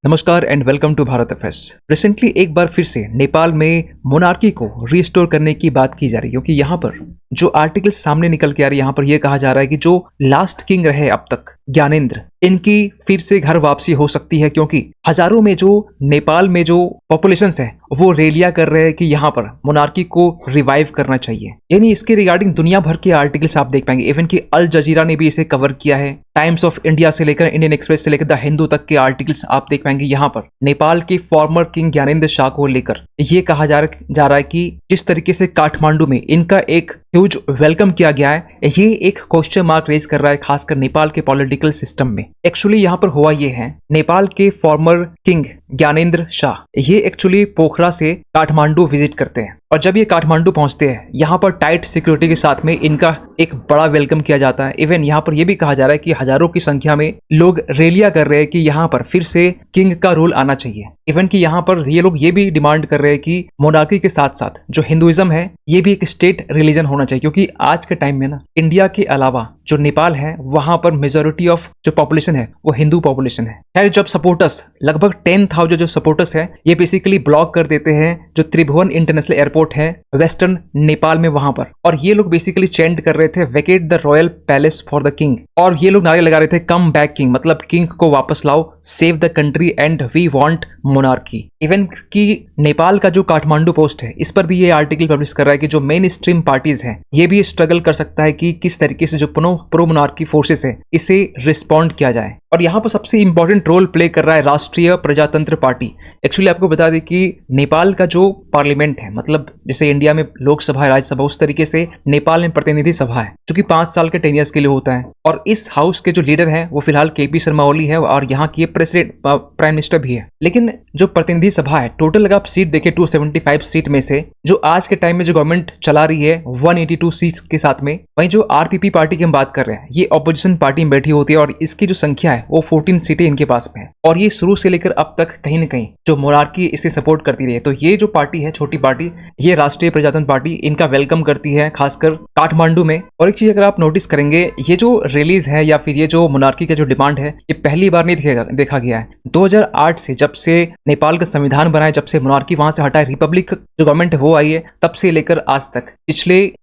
नमस्कार and welcome to Bharat Affairs. Recently एक बार फिर से नेपाल में मोनार्की को रीस्टोर करने की बात की जा रही है, क्योंकि यहाँ पर जो आर्टिकल सामने निकल के आ रही है, यहाँ पर यह कहा जा रहा है कि जो लास्ट किंग रहे अब तक ज्ञानेंद्र, इनकी फिर से घर वापसी हो सकती है, क्योंकि हजारों में जो नेपाल में जो पॉपुलेशन है वो रेलिया कर रहे हैं कि यहाँ पर मोनार्की को रिवाइव करना चाहिए। यानी इसके रिगार्डिंग दुनिया भर के आर्टिकल्स आप देख पाएंगे। इवन कि अल जजीरा ने भी इसे कवर किया है। टाइम्स ऑफ इंडिया से लेकर इंडियन एक्सप्रेस से लेकर द हिंदू तक के आर्टिकल्स आप देख पाएंगे। यहाँ पर नेपाल के फॉर्मर किंग ज्ञानेंद्र शाह को लेकर ये कहा जा रहा है कि जिस तरीके से काठमांडू में इनका एक ह्यूज वेलकम किया गया है, ये एक क्वेश्चन मार्क रेज कर रहा है, खासकर नेपाल के पॉलिटिकल सिस्टम में। एक्चुअली यहाँ पर हुआ ये है, नेपाल के फॉर्मर किंग ज्ञानेंद्र शाह ये एक्चुअली पोखरा से काठमांडू विजिट करते हैं, और जब ये काठमांडू पहुंचते हैं, यहाँ पर टाइट सिक्योरिटी के साथ में इनका एक बड़ा वेलकम किया जाता है। इवन यहाँ पर यह भी कहा जा रहा है कि हजारों की संख्या में लोग रैलियां कर रहे हैं कि यहाँ पर फिर से किंग का रूल आना चाहिए। इवन कि यहाँ पर ये लोग ये भी डिमांड कर रहे हैं कि मोनार्की के साथ साथ जो हिंदुइज्म है ये भी एक स्टेट रिलीजन होना चाहिए, क्योंकि आज के टाइम में ना इंडिया के अलावा जो नेपाल है वहां पर मेजोरिटी ऑफ जो पॉपुलेशन है वो हिंदू पॉपुलेशन है। खैर, जब सपोर्टर्स लगभग 10,000 जो सपोर्टर्स है ये बेसिकली ब्लॉक कर देते हैं जो त्रिभुवन इंटरनेशनल एयरपोर्ट है वेस्टर्न नेपाल में वहां पर, और ये लोग बेसिकली चेंट कर रहे थे vacate the royal palace for the king, और ये लोग नारे लगा रहे थे कम बैक किंग, मतलब किंग को वापस लाओ, save the country and we want monarchy. Even कि नेपाल का जो काठमांडू पोस्ट है इस पर भी ये आर्टिकल पब्लिश कर रहा है कि जो मेन स्ट्रीम पार्टीज हैं ये भी स्ट्रगल कर सकता है कि किस तरीके से जो प्रो मोनार्की फोर्सेस है इसे रिस्पॉन्ड किया जाए। और यहाँ पर सबसे इंपॉर्टेंट रोल प्ले कर रहा है राष्ट्रीय प्रजातंत्र पार्टी। एक्चुअली आपको बता दें कि नेपाल का जो पार्लियामेंट है, मतलब जैसे इंडिया में लोकसभा है, राज्यसभा, उस तरीके से नेपाल में प्रतिनिधि सभा है जो कि 5 साल के टेनियर्स के लिए होता है। और इस हाउस के जो लीडर है वो फिलहाल केपी शर्मा ओली है, और यहाँ की प्रेसिडेंट प्राइम मिनिस्टर भी है। लेकिन जो प्रतिनिधि सभा है, टोटल अगर आप सीट देखें 275 सीट में से जो आज के टाइम में जो गवर्नमेंट चला रही है 182 सीट्स के साथ में, वहीं जो आरपीपी पार्टी की हम बात कर रहे हैं ये ऑपोजिशन पार्टी में बैठी होती है, और इसकी जो संख्या है वो 14 सीटें इनके पास में है। और ये शुरू से लेकर अब तक कहीं ना कहीं जो मोनार्की इसे सपोर्ट करती रही है। तो ये जो पार्टी है, छोटी पार्टी, ये राष्ट्रीय प्रजातंत्र पार्टी, इनका वेलकम करती है खासकर काठमांडू में। और एक चीज अगर आप नोटिस करेंगे, ये जो रिलीज है या फिर ये जो मोनार्की का जो डिमांड है ये पहली बार नहीं देखा गया है। 2008 से जब से नेपाल का संविधान बना है, जब से मोनार्की वहां से हटा है, रिपब्लिक जो गवर्नमेंट है वो आई है, तब से लेकर आज तक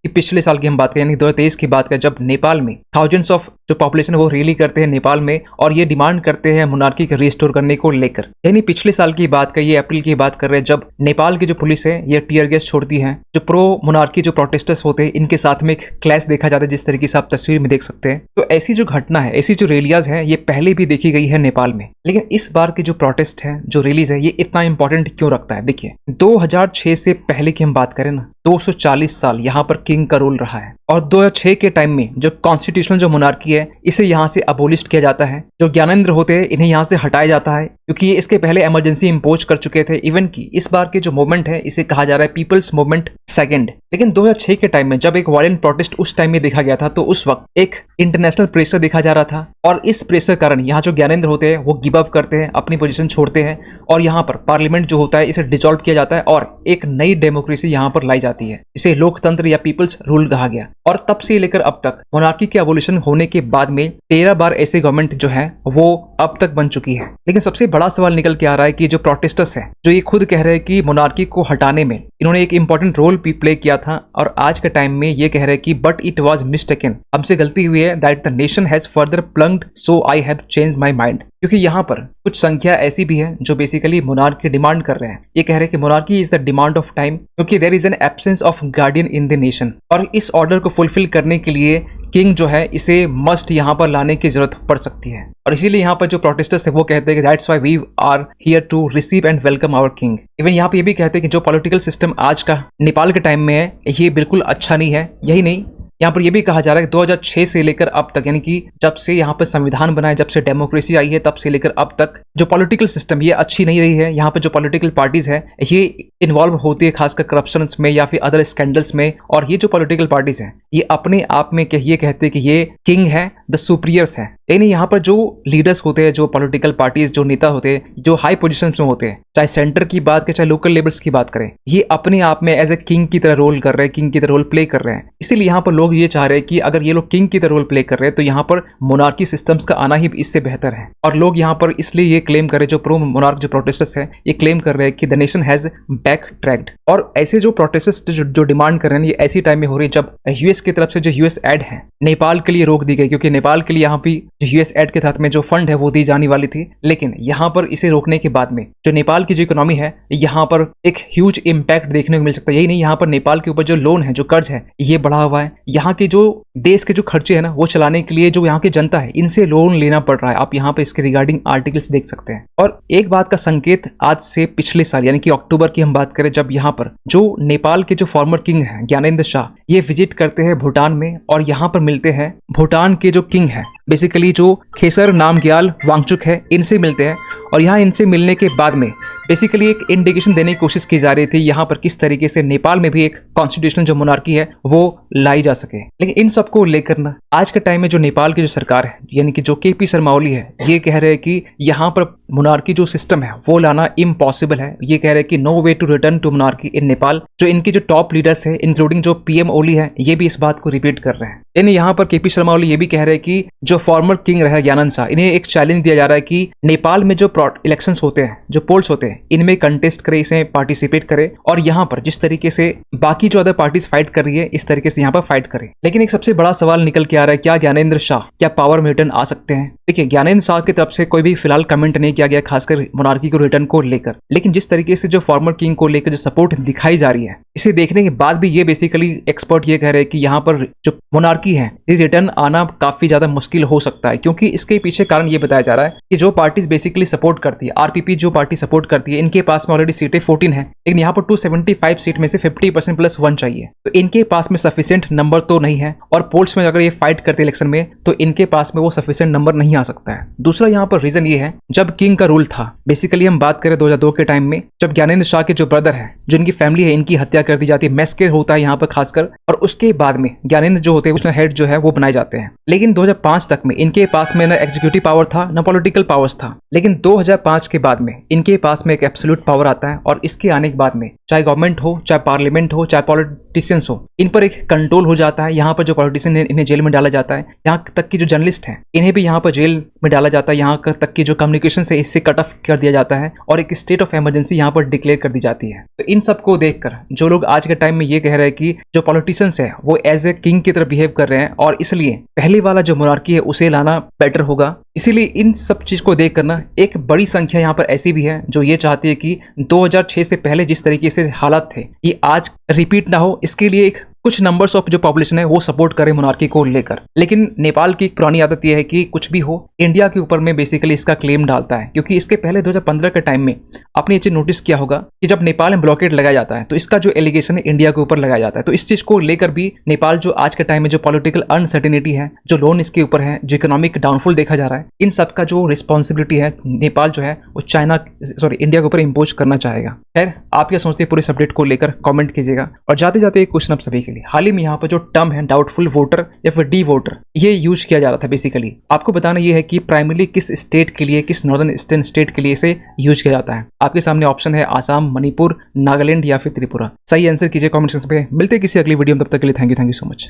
पिछले साल की हम बात करें यानी 2023 की बात करें, जब नेपाल में थाउजेंड्स ऑफ जो पॉपुलेशन वो रैली करते हैं नेपाल में और ये डिमांड करते हैं मोनार्की को रिस्टोर करने को लेकर। यानी पिछले साल की बात कर, ये अप्रैल की बात कर रहे हैं, जब नेपाल की जो पुलिस है ये टीयर गैस छोड़ती है। जो प्रो मोनार्की जो प्रोटेस्टर्स होते हैं इनके साथ में एक क्लैश देखा जाता है, जिस तरीके से आप तस्वीर में देख सकते हैं। तो ऐसी जो घटना है, ऐसी जो रैलियाज है ये पहले भी देखी गई है नेपाल में। लेकिन इस बार की जो प्रोटेस्ट है, जो रिलीज है, ये इतना इंपॉर्टेंट क्यों रखता है? देखिए, 2006 से पहले की हम बात करें ना, 240 साल यहाँ पर किंग का रूल रहा है, और 2006 के टाइम में जो कॉन्स्टिट्यूशनल जो मोनार्की है इसे यहाँ से अबोलिश किया जाता है। जो ज्ञानेंद्र होते हैं इन्हें यहाँ से हटाया जाता है, क्योंकि ये इसके पहले इमरजेंसी इंपोज कर चुके थे। इवन की इस बार के जो मूवमेंट है इसे कहा जा रहा है पीपल्स मूवमेंट सेकंड। लेकिन 2006 के टाइम में जब एक वायलेंट प्रोटेस्ट उस टाइम में देखा गया था, तो उस वक्त एक इंटरनेशनल प्रेशर देखा जा रहा था, और इस प्रेशर कारण यहाँ जो ज्ञानेंद्र होते हैं वो गिव अप करते हैं, अपनी पोजीशन छोड़ते हैं, और यहाँ पर पार्लियामेंट जो होता है इसे डिसॉल्व किया जाता है और एक नई डेमोक्रेसी यहाँ पर लाई जाती है। इसे लोकतंत्र या पीपल्स रूल कहा गया। और तब से लेकर अब तक मोनार्की के एवोल्यूशन होने के बाद में 13 बार ऐसे गवर्नमेंट जो है वो अब तक बन चुकी है। लेकिन सबसे बड़ा सवाल निकल के आ रहा है कि जो प्रोटेस्टर्स है, जो ये खुद कह रहे हैं कि मोनार्की को हटाने में इन्होंने एक इंपॉर्टेंट रोल भी प्ले किया था, और आज के टाइम में ये कह रहे हैं कि बट इट वाज मिस्टेकन, हमसे गलती हुई है, that the nation has further plunged so I have changed my mind. क्योंकि यहाँ पर कुछ संख्या ऐसी भी है जो बेसिकली मोनार्की डिमांड कर रहे हैं। ये कह रहे हैं कि monarchy is the demand of time, क्योंकि there is an absence of guardian in the nation, और इस ऑर्डर को फुलफिल करने के लिए किंग जो है इसे मस्ट यहाँ पर लाने की जरूरत पड़ सकती है। और इसीलिए यहाँ पर जो प्रोटेस्टर्स है वो कहते हैं कि that's why we are here to receive and welcome our king. Even यहाँ पे ये भी कहते हैं कि जो पॉलिटिकल सिस्टम आज का नेपाल के टाइम में है ये बिल्कुल अच्छा नहीं है। यही नहीं, यहाँ पर यह भी कहा जा रहा है कि 2006 से लेकर अब तक, यानी कि जब से यहाँ पर संविधान बना है, जब से डेमोक्रेसी आई है, तब से लेकर अब तक जो पॉलिटिकल सिस्टम ये अच्छी नहीं रही है। यहाँ पर जो पॉलिटिकल पार्टीज है ये इन्वॉल्व होती है खासकर करप्शन में या फिर अदर स्कैंडल्स में, और ये जो पॉलिटिकल पार्टीज हैं ये अपने आप में ये कहते हैं कि ये किंग है, द सुपीरियर्स है। यानी यहाँ पर जो लीडर्स होते हैं, जो पॉलिटिकल पार्टीज, जो नेता होते हैं, जो हाई पोजीशन में होते हैं, चाहे सेंटर की बात करें चाहे लोकल लेवल्स की बात करें, ये अपने आप में एज ए किंग की तरह रोल कर रहे हैं, किंग की तरह रोल प्ले कर रहे हैं। इसीलिए यहाँ पर लोग लोग ये चाह रहे हैं कि अगर ये लोग किंग की तरह रोल प्ले कर रहे हैं तो यहाँ पर मोनार्की सिस्टम्स का आना ही इससे बेहतर है। और लोग यहाँ पर इसलिए ये क्लेम कर रहे हैं, जो प्रो मोनार्क जो प्रोटेस्टर्स है ये क्लेम कर रहे हैं कि the nation has back tracked. और ऐसे जो प्रोटेस्टर्स जो डिमांड कर रहे हैं ये ऐसी टाइम में हो रही है जब यूएस की तरफ से जो यूएस एड है नेपाल के लिए रोक दी गई, क्योंकि नेपाल के लिए यहाँ पे जो यूएस एड के तहत में जो फंड है वो दी जाने वाली थी। लेकिन यहाँ पर इसे रोकने के बाद में जो नेपाल की जो इकोनॉमी है यहाँ पर एक ह्यूज इम्पैक्ट देखने को मिल सकता है। यही नहीं, यहाँ पर नेपाल के ऊपर जो लोन है, जो कर्ज है, ये बढ़ा हुआ है। यहाँ के जो देश के जो खर्चे हैं ना वो चलाने के लिए जो यहाँ की जनता है इनसे लोन लेना पड़ रहा है। आप यहाँ पे इसके रिगार्डिंग आर्टिकल्स देख सकते हैं। और एक बात का संकेत आज से पिछले साल यानी कि अक्टूबर की हम बात करें, जब यहाँ पर जो नेपाल के जो फॉर्मर किंग है ज्ञानेंद्र शाह ये विजिट करते हैं भूटान में और यहाँ पर मिलते हैं भूटान के जो किंग है बेसिकली जो खेसर नामग्याल वांगचुक है, इनसे मिलते हैं। और यहाँ इनसे मिलने के बाद में बेसिकली एक इंडिकेशन देने की कोशिश की जा रही थी यहाँ पर किस तरीके से नेपाल में भी एक कॉन्स्टिट्यूशनल जो मोनार्की है वो लाई जा सके। लेकिन इन सबको लेकर ना आज के टाइम में जो नेपाल की जो सरकार है यानी कि जो केपी शर्मा ओली है ये कह रहे हैं कि यहाँ पर मोनार्की जो सिस्टम है वो लाना इम्पॉसिबल है। ये कह रहे हैं कि no way to return to monarchy in Nepal. जो इनके जो टॉप लीडर्स है इंक्लूडिंग जो पीएम ओली है ये भी इस बात को रिपीट कर रहे हैं। यानी यहाँ पर केपी शर्मा ओली ये भी कह रहे हैं कि जो फॉर्मर किंग रहे ज्ञानेंद्र शाह इन्हें एक चैलेंज दिया जा रहा है कि नेपाल में जो इलेक्शंस होते हैं, जो पोल्स होते हैं, इनमें कंटेस्ट करे, इसमें पार्टिसिपेट करे और यहाँ पर जिस तरीके से बाकी जो अदर पार्टीज फाइट कर रही है इस तरीके से यहाँ पर फाइट करे। लेकिन एक सबसे बड़ा सवाल निकल के आ रहा है, क्या ज्ञानेंद्र शाह क्या पावर में रिटर्न आ सकते हैं? देखिए, ज्ञानेंद्र शाह की तरफ से कोई भी फिलहाल कमेंट नहीं किया गया खासकर मोनार्की को रिटर्न को लेकर। लेकिन जिस तरीके से जो फॉर्मर किंग को लेकर जो सपोर्ट दिखाई जा रही है इसे देखने के बाद भी ये बेसिकली एक्सपर्ट ये कह रहे हैं कि यहाँ पर जो मोनार्की है ये रिटर्न आना काफी ज्यादा मुश्किल हो सकता है। क्योंकि इसके पीछे कारण ये बताया जा रहा है कि जो पार्टीज बेसिकली सपोर्ट करती है, आरपीपी जो पार्टी सपोर्ट करती है, इनके पास में ऑलरेडी सीटें 14 है, लेकिन यहाँ पर 275 सीट में से 50% प्लस 1 चाहिए। तो इनके पास में सफिशिएंट नंबर तो नहीं है और पोल्स में अगर ये फाइट करते इलेक्शन में तो इनके पास में वो सफिशिएंट नंबर नहीं आ सकता है। दूसरा यहाँ पर रीजन ये है, जब किंग का रूल था, बेसिकली हम बात करें 2002 के टाइम में, जब ज्ञानेंद्र शाह के जो ब्रदर है, जो इनकी फैमिली है, इनकी हत्या कर दी जाती है, मैस्कर होता है यहाँ पर खासकर, और उसके बाद में ज्ञानेंद्र जो होते हैं उसमें हेड जो है वो बनाए जाते हैं। लेकिन 2005 तक में इनके पास में ना एग्जीक्यूटिव पावर था ना पॉलिटिकल पावर्स था। लेकिन 2005 के बाद में इनके पास में एक एब्सोल्यूट पावर आता है और इसके आने के बाद में चाहे गवर्नमेंट हो, चाहे पार्लियामेंट हो, चाहे पॉलिटिशियंस हो, इन पर एक कंट्रोल हो जाता है। यहाँ पर जो पॉलिटिशियन है इन्हें जेल में डाला जाता है, यहाँ तक कि जो जर्नलिस्ट हैं इन्हें भी यहाँ पर जेल में डाला जाता है, यहाँ तक कि जो कम्युनिकेशन है इससे कट ऑफ कर दिया जाता है और एक स्टेट ऑफ इमरजेंसी यहाँ पर डिक्लेयर कर दी जाती है। तो इन सबको देखकर जो लोग आज के टाइम में ये कह रहे हैं कि जो पॉलिटिशियंस है वो एज ए किंग की तरह बिहेव कर रहे हैं और इसलिए पहले वाला जो मोनार्की है उसे लाना बेटर होगा। इसीलिए इन सब चीज को देख करना एक बड़ी संख्या यहाँ पर ऐसी भी है जो ये चाहती है कि 2006 से पहले जिस तरीके से हालात थे ये आज रिपीट ना हो। इसके लिए एक कुछ नंबर्स ऑफ जो पॉपुलेशन है वो सपोर्ट करे मोनार्की को लेकर। लेकिन नेपाल की एक पुरानी आदत यह है कि कुछ भी हो इंडिया के ऊपर में बेसिकली इसका क्लेम डालता है। क्योंकि इसके पहले 2015 के टाइम में आपने ये चीज नोटिस किया होगा कि जब नेपाल में ब्लॉकेड लगाया जाता है तो इसका जो एलिगेशन है इंडिया के ऊपर लगाया जाता है। तो इस चीज को लेकर भी नेपाल जो आज के टाइम में जो पॉलिटिकल अनसर्टेनिटी है, जो लोन इसके ऊपर है, जो इकोनॉमिक डाउनफॉल देखा जा रहा है, इन सब का जो रिस्पॉन्सिबिलिटी है नेपाल जो है वो इंडिया के ऊपर इम्पोज करना चाहेगा। खैर, आप क्या सोचते हैं पूरे सब्जेक्ट को लेकर कमेंट कीजिएगा। और जाते जाते एक क्वेश्चन आप सभी के लिए, हाल ही में यहाँ पर जो टर्म है डाउटफुल वोटर या फिर डी वोटर ये यूज किया जा रहा था। बेसिकली आपको बताना ये है कि प्राइमरली किस स्टेट के लिए, किस नॉर्दर्न ईस्टर्न स्टेट के लिए इसे यूज किया जाता है। आपके सामने ऑप्शन है आसाम, मणिपुर, नागालैंड या फिर त्रिपुरा। सही आंसर कीजिए कमेंट सेक्शन पे। मिलते किसी अगली वीडियो में, तब तक के लिए थैंक यू सो मच।